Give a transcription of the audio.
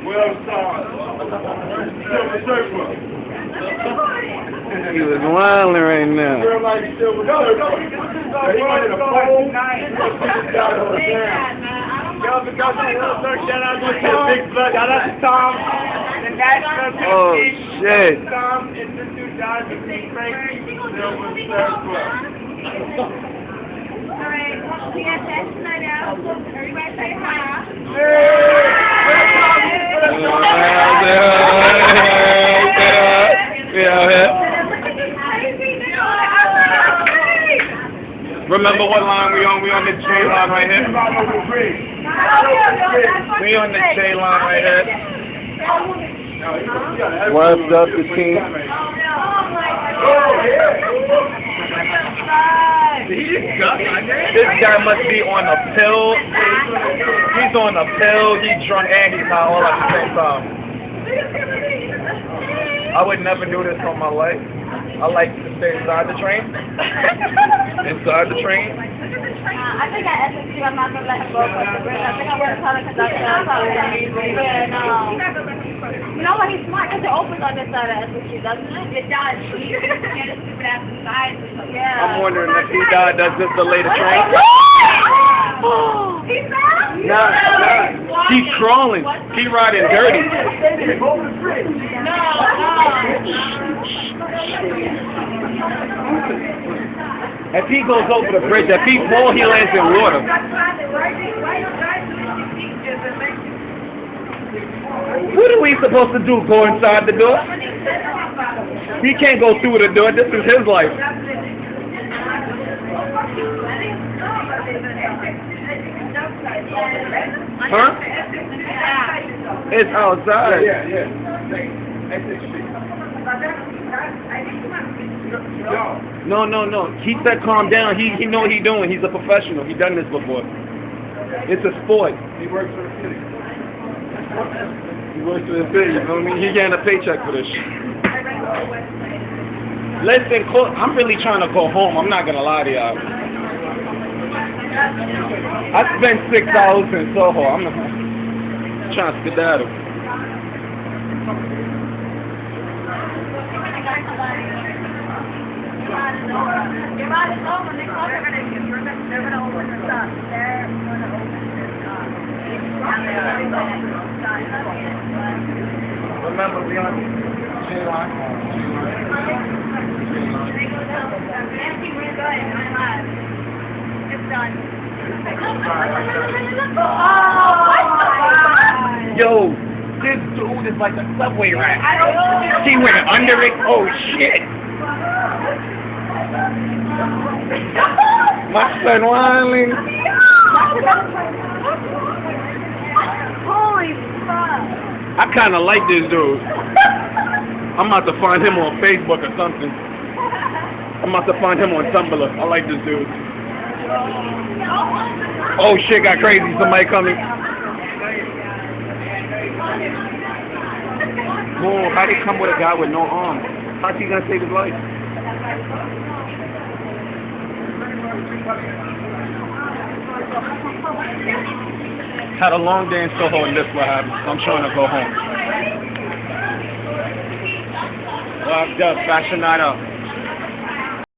He was wilding right now. Oh shit. Alright, we got that tonight out. Everybody say hi. Remember what line we on? We on the J line right here. We on the J line right here. What's up, the team? This guy must be on a pill. He's on a pill, he's drunk, and he's high all at the same time. I would never do this on my life. I like to stay inside the train. Inside the train. I think I asked him, I'm not going to let him go across the bridge. I think I'm going to tell the conductor I'll probably let him go. You know what? He's smart because it opens on this side of SSU, doesn't it? It does. You get a stupid ass inside. Yeah. I'm wondering if he died, does this delay the train? He's not? Nah. He's crawling. He riding dirty. If he goes over the bridge, if he falls, he lands in water. What are we supposed to do? Go inside the door? He can't go through the door. This is his life. Huh? It's outside. No. Keep that calm down. He know what he doing. He's a professional. He done this before. It's a sport. He works for the city. You know what I mean? He getting a paycheck for this shit. Listen, I'm really trying to go home. I'm not gonna lie to y'all. I spent 6 hours in Soho. I'm trying to skedaddle. Your ride is over. Next month they're gonna open this up. They're gonna open this up. Remember, we on J-Line. It's done. Yo, this dude is like a subway rat. He went under it. Oh shit. My son whining. Holy fuck. I kind of like this dude. I'm about to find him on Facebook or something. I'm about to find him on Tumblr. I like this dude. Oh shit, got crazy. Somebody coming. Whoa, how they come with a guy with no arms? How's he gonna save his life? Had a long day in Soho and this what happened. So I'm trying to go home. Well, I've just fashion night up.